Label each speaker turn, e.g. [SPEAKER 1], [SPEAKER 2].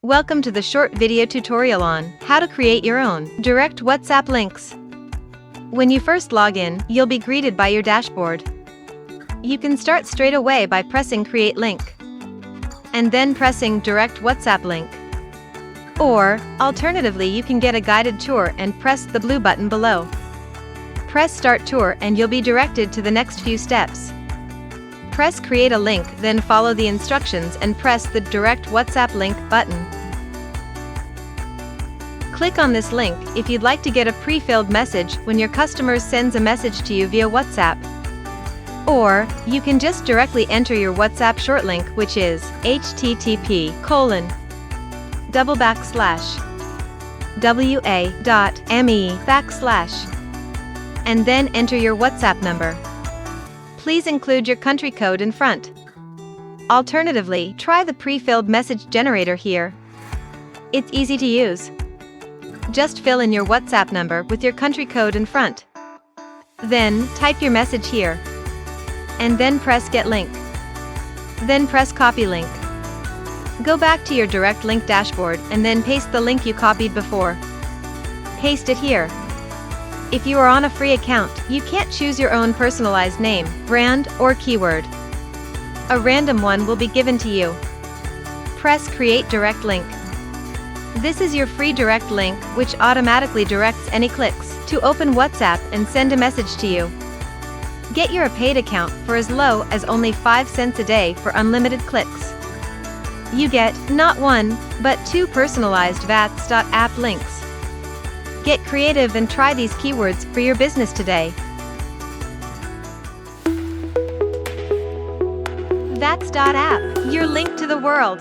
[SPEAKER 1] Welcome to the short video tutorial on how to create your own direct WhatsApp links. When you first log in, you'll be greeted by your dashboard. You can start straight away by pressing Create Link and then pressing Direct WhatsApp Link. Or, alternatively, you can get a guided tour and press the blue button below. Press Start Tour and you'll be directed to the next few steps. Press Create a Link, then follow the instructions and press the Direct WhatsApp Link button. Click on this link if you'd like to get a pre-filled message when your customer sends a message to you via WhatsApp. Or, you can just directly enter your WhatsApp short link, which is http://wa.me/ and then enter your WhatsApp number. Please include your country code in front. Alternatively, try the pre-filled message generator here. It's easy to use. Just fill in your WhatsApp number with your country code in front. Then, type your message here. And then press Get Link. Then press Copy Link. Go back to your direct link dashboard and then paste the link you copied before. Paste it here. If you are on a free account, you can't choose your own personalized name, brand, or keyword. A random one will be given to you. Press Create Direct Link. This is your free direct link, which automatically directs any clicks to open WhatsApp and send a message to you. Get your paid account for as low as only 5 cents a day for unlimited clicks. You get not one, but 2 personalized vvhats.app links. Get creative and try these keywords for your business today. vvhats.app, your link to the world.